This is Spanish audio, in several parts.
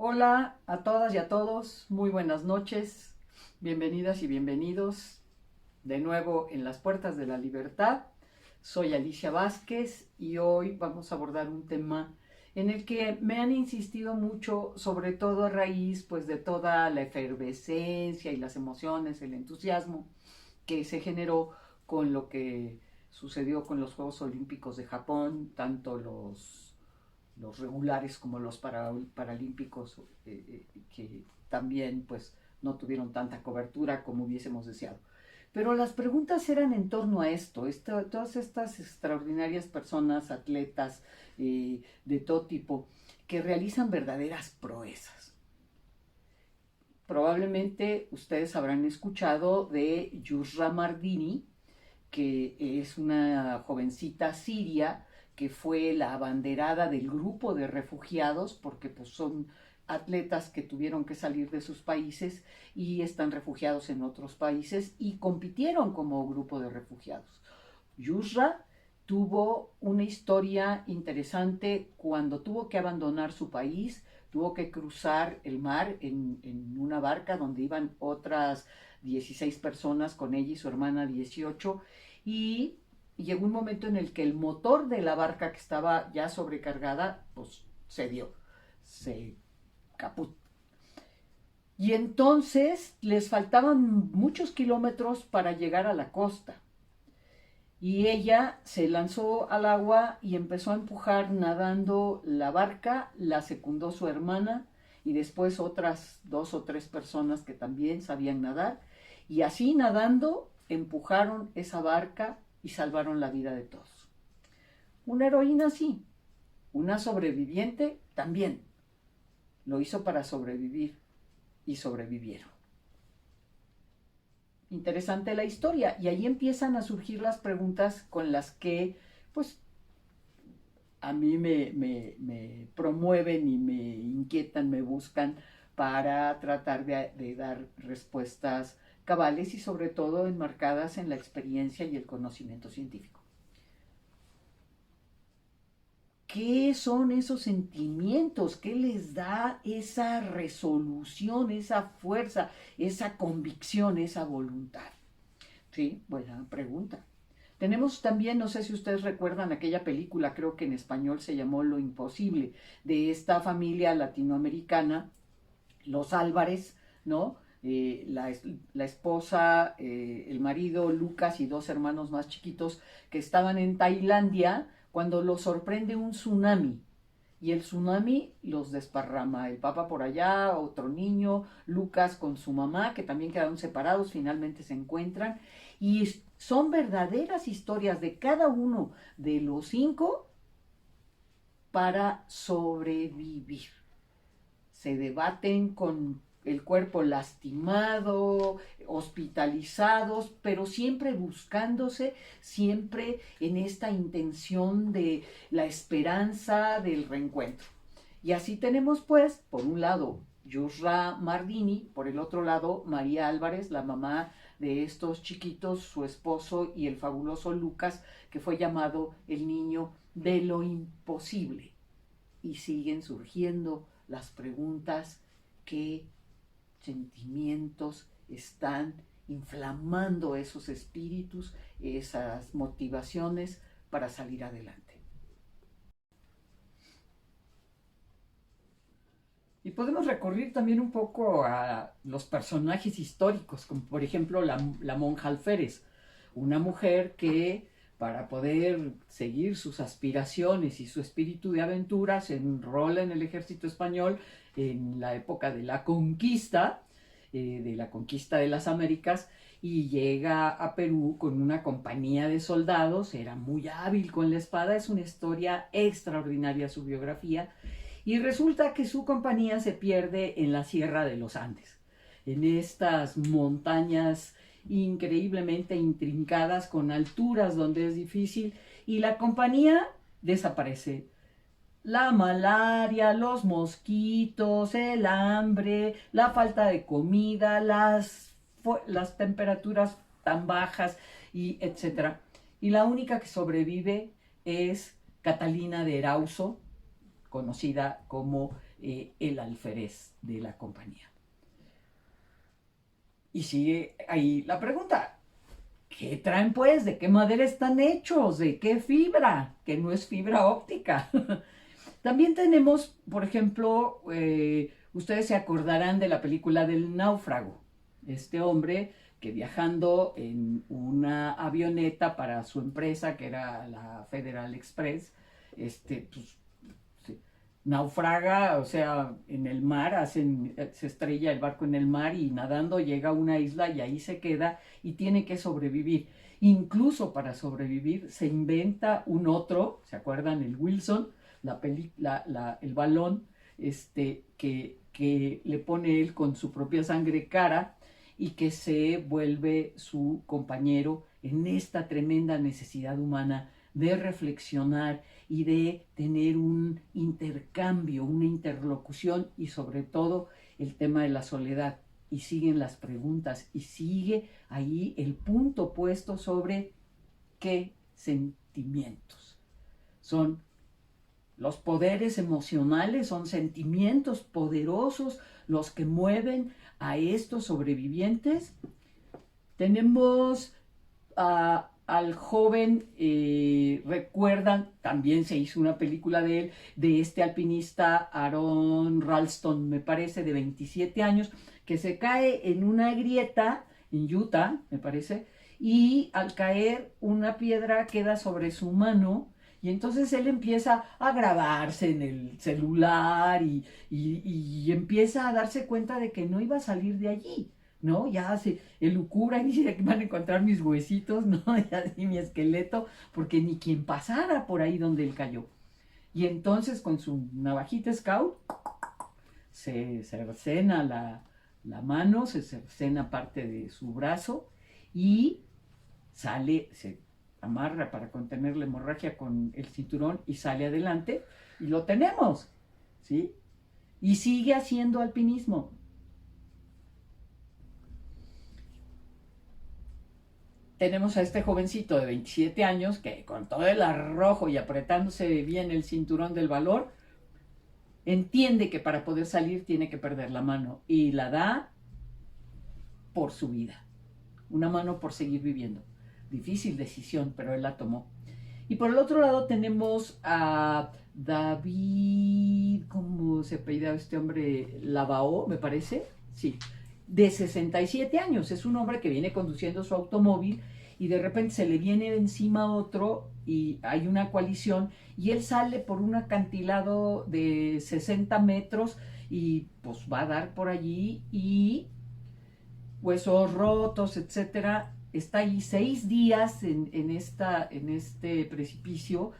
Hola a todas y a todos, muy buenas noches, bienvenidas y bienvenidos de nuevo en las puertas de la libertad. Soy Alicia Vázquez y hoy vamos a abordar un tema en el que me han insistido mucho, sobre todo a raíz pues de toda la efervescencia y las emociones, el entusiasmo que se generó con lo que sucedió con los Juegos Olímpicos de Japón, tanto los regulares como los paralímpicos, que también pues no tuvieron tanta cobertura como hubiésemos deseado. Pero las preguntas eran en torno a todas estas extraordinarias personas, atletas de todo tipo, que realizan verdaderas proezas. Probablemente ustedes habrán escuchado de Yusra Mardini, que es una jovencita siria que fue la abanderada del grupo de refugiados, porque pues son atletas que tuvieron que salir de sus países y están refugiados en otros países y compitieron como grupo de refugiados. Yusra tuvo una historia interesante cuando tuvo que abandonar su país, tuvo que cruzar el mar en una barca donde iban otras 16 personas, con ella y su hermana 18, y llegó un momento en el que el motor de la barca, que estaba ya sobrecargada, pues se caput. Y entonces les faltaban muchos kilómetros para llegar a la costa. Y ella se lanzó al agua y empezó a empujar nadando la barca, la secundó su hermana y después otras 2 o 3 personas que también sabían nadar. Y así nadando empujaron esa barca y salvaron la vida de todos. Una heroína sí, una sobreviviente también. Lo hizo para sobrevivir y sobrevivieron. Interesante la historia, y ahí empiezan a surgir las preguntas con las que pues a mí me promueven y me inquietan, me buscan para tratar de dar respuestas cabales y sobre todo enmarcadas en la experiencia y el conocimiento científico. ¿Qué son esos sentimientos? ¿Qué les da esa resolución, esa fuerza, esa convicción, esa voluntad? Sí, buena pregunta. Tenemos también, no sé si ustedes recuerdan aquella película, creo que en español se llamó Lo Imposible, de esta familia latinoamericana, los Álvarez, ¿no? La esposa, el marido, Lucas y 2 hermanos más chiquitos que estaban en Tailandia cuando los sorprende un tsunami. Y el tsunami los desparrama. El papá por allá, otro niño, Lucas con su mamá, que también quedaron separados, finalmente se encuentran. Y son verdaderas historias de cada uno de los 5 para sobrevivir. Se debaten con el cuerpo lastimado, hospitalizados, pero siempre buscándose, siempre en esta intención de la esperanza del reencuentro. Y así tenemos pues, por un lado, Yusra Mardini, por el otro lado, María Álvarez, la mamá de estos chiquitos, su esposo y el fabuloso Lucas, que fue llamado el niño de lo imposible. Y siguen surgiendo las preguntas: qué sentimientos están inflamando esos espíritus, esas motivaciones para salir adelante. Y podemos recurrir también un poco a los personajes históricos, como por ejemplo la monja Alférez, una mujer que para poder seguir sus aspiraciones y su espíritu de aventura se enrola en el ejército español en la época de la conquista de las Américas, y llega a Perú con una compañía de soldados, era muy hábil con la espada, es una historia extraordinaria su biografía, y resulta que su compañía se pierde en la Sierra de los Andes, en estas montañas increíblemente intrincadas con alturas donde es difícil, y la compañía desaparece. La malaria, los mosquitos, el hambre, la falta de comida, las temperaturas tan bajas, y etcétera. Y la única que sobrevive es Catalina de Erauso, conocida como el alférez de la compañía. Y sigue ahí la pregunta, ¿qué traen pues? ¿De qué madera están hechos? ¿De qué fibra? Que no es fibra óptica. También tenemos, por ejemplo, ustedes se acordarán de la película del náufrago. Este hombre que viajando en una avioneta para su empresa, que era la Federal Express, pues, naufraga, o sea, en el mar, se estrella el barco en el mar y nadando llega a una isla y ahí se queda y tiene que sobrevivir. Incluso para sobrevivir se inventa un otro, ¿se acuerdan? El Wilson, el balón que le pone él con su propia sangre cara y que se vuelve su compañero en esta tremenda necesidad humana de reflexionar y de tener un intercambio, una interlocución y sobre todo el tema de la soledad. Y siguen las preguntas y sigue ahí el punto puesto sobre qué sentimientos. Son los poderes emocionales, son sentimientos poderosos los que mueven a estos sobrevivientes. Tenemos al joven, recuerdan, también se hizo una película de él, de este alpinista Aaron Ralston, me parece, de 27 años, que se cae en una grieta en Utah, me parece, y al caer una piedra queda sobre su mano y entonces él empieza a grabarse en el celular y empieza a darse cuenta de que no iba a salir de allí, ¿no? Ya se elucubra y dice que van a encontrar mis huesitos, ¿no? Y mi esqueleto, porque ni quien pasara por ahí donde él cayó. Y entonces con su navajita scout se cercena la mano, se cercena parte de su brazo y se amarra para contener la hemorragia con el cinturón y sale adelante y lo tenemos, ¿sí? Y sigue haciendo alpinismo. Tenemos a este jovencito de 27 años que con todo el arrojo y apretándose bien el cinturón del valor, entiende que para poder salir tiene que perder la mano y la da por su vida. Una mano por seguir viviendo. Difícil decisión, pero él la tomó. Y por el otro lado tenemos a David, ¿cómo se apellida este hombre? Lavao, me parece. Sí, de 67 años. Es un hombre que viene conduciendo su automóvil y de repente se le viene encima otro y hay una colisión y él sale por un acantilado de 60 metros y pues va a dar por allí y huesos rotos, etcétera. Está ahí 6 días en este precipicio,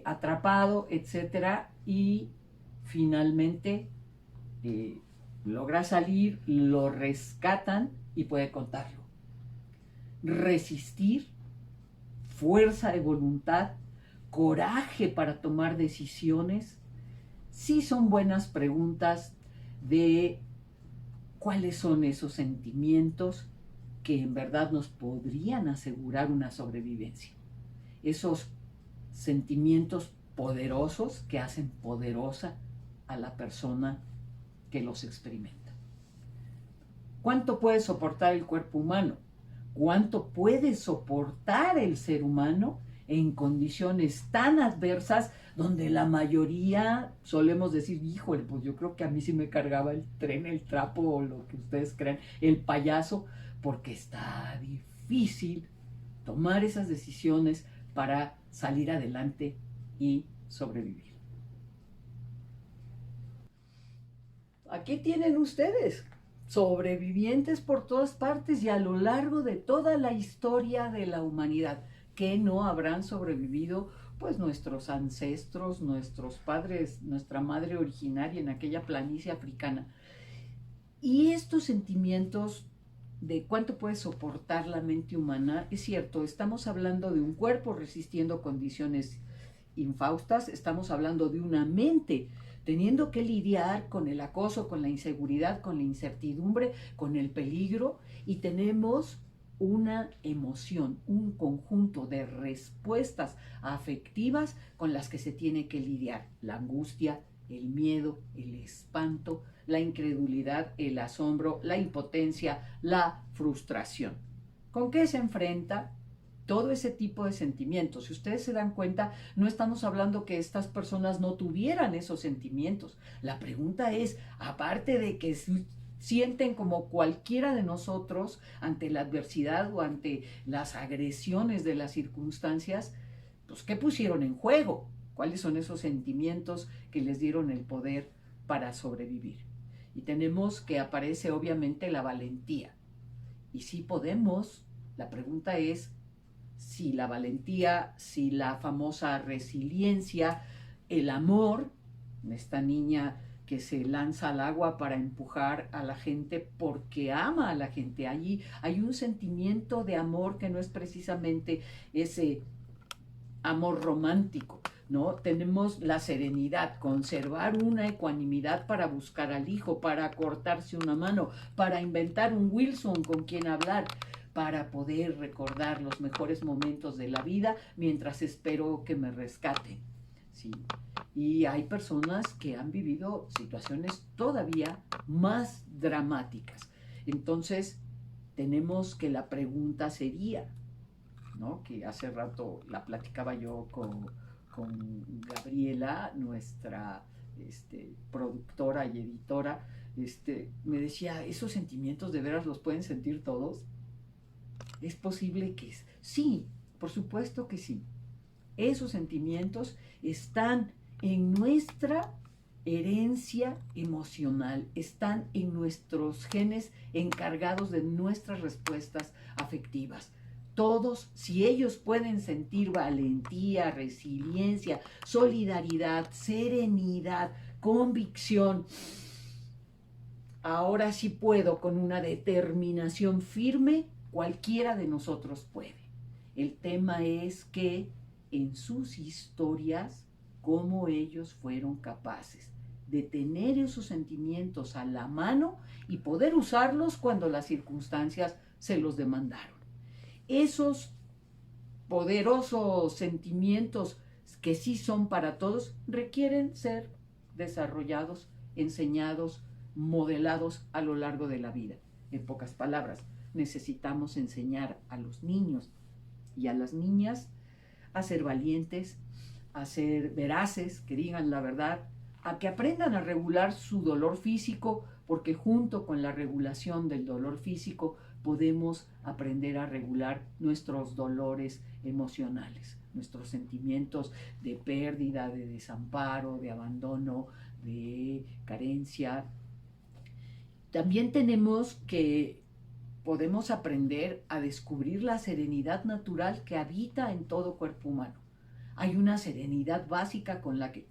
atrapado, etcétera, y finalmente logra salir, lo rescatan y puede contarlo. Resistir, fuerza de voluntad, coraje para tomar decisiones, sí son buenas preguntas de cuáles son esos sentimientos que en verdad nos podrían asegurar una sobrevivencia. Esos sentimientos poderosos que hacen poderosa a la persona que los experimenta. ¿Cuánto puede soportar el cuerpo humano? ¿Cuánto puede soportar el ser humano en condiciones tan adversas donde la mayoría solemos decir, híjole, pues yo creo que a mí sí me cargaba el tren, el trapo o lo que ustedes crean, el payaso, porque está difícil tomar esas decisiones para salir adelante y sobrevivir. Aquí tienen ustedes sobrevivientes por todas partes y a lo largo de toda la historia de la humanidad, que no habrán sobrevivido pues nuestros ancestros, nuestros padres, nuestra madre originaria en aquella planicie africana. Y estos sentimientos de cuánto puede soportar la mente humana, es cierto, estamos hablando de un cuerpo resistiendo condiciones infaustas, estamos hablando de una mente teniendo que lidiar con el acoso, con la inseguridad, con la incertidumbre, con el peligro, y tenemos una emoción, un conjunto de respuestas afectivas con las que se tiene que lidiar, la angustia, el miedo, el espanto, la incredulidad, el asombro, la impotencia, la frustración. ¿Con qué se enfrenta? Todo ese tipo de sentimientos. Si ustedes se dan cuenta, no estamos hablando que estas personas no tuvieran esos sentimientos. La pregunta es, aparte de que sienten como cualquiera de nosotros ante la adversidad o ante las agresiones de las circunstancias, pues ¿qué pusieron en juego? ¿Cuáles son esos sentimientos que les dieron el poder para sobrevivir? Y tenemos que aparece obviamente la valentía. Y si podemos, la pregunta es si la valentía, si la famosa resiliencia, el amor, esta niña que se lanza al agua para empujar a la gente porque ama a la gente. Allí hay un sentimiento de amor que no es precisamente ese amor romántico, ¿no? Tenemos la serenidad, conservar una ecuanimidad para buscar al hijo, para cortarse una mano, para inventar un Wilson con quien hablar, para poder recordar los mejores momentos de la vida mientras espero que me rescaten, ¿sí? Y hay personas que han vivido situaciones todavía más dramáticas. Entonces, tenemos que la pregunta sería, ¿no? Que hace rato la platicaba yo con Gabriela, nuestra productora y editora, me decía, ¿esos sentimientos de veras los pueden sentir todos? ¿Es posible que sí? Por supuesto que sí. Esos sentimientos están en nuestra herencia emocional, están en nuestros genes encargados de nuestras respuestas afectivas. Todos, si ellos pueden sentir valentía, resiliencia, solidaridad, serenidad, convicción, ahora sí puedo con una determinación firme, cualquiera de nosotros puede. El tema es que en sus historias, cómo ellos fueron capaces de tener esos sentimientos a la mano y poder usarlos cuando las circunstancias se los demandaron. Esos poderosos sentimientos que sí son para todos requieren ser desarrollados, enseñados, modelados a lo largo de la vida. En pocas palabras, necesitamos enseñar a los niños y a las niñas a ser valientes, a ser veraces, que digan la verdad, a que aprendan a regular su dolor físico, porque junto con la regulación del dolor físico podemos aprender a regular nuestros dolores emocionales, nuestros sentimientos de pérdida, de desamparo, de abandono, de carencia. También podemos aprender a descubrir la serenidad natural que habita en todo cuerpo humano. Hay una serenidad básica con la que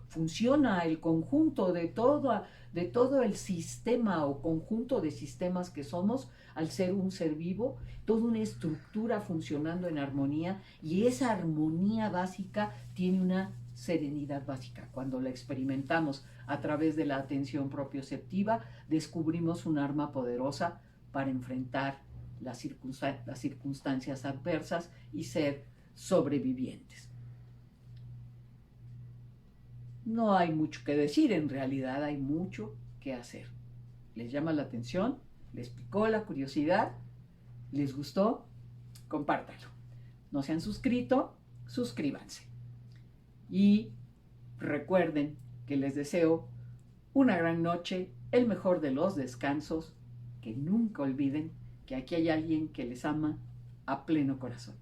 funciona el conjunto de todo el sistema o conjunto de sistemas que somos al ser un ser vivo, toda una estructura funcionando en armonía, y esa armonía básica tiene una serenidad básica. Cuando la experimentamos a través de la atención propioceptiva, descubrimos un arma poderosa para enfrentar las circunstancias adversas y ser sobrevivientes. No hay mucho que decir, en realidad hay mucho que hacer. ¿Les llama la atención? ¿Les picó la curiosidad? ¿Les gustó? Compártanlo. ¿No se han suscrito? Suscríbanse. Y recuerden que les deseo una gran noche, el mejor de los descansos, que nunca olviden que aquí hay alguien que les ama a pleno corazón.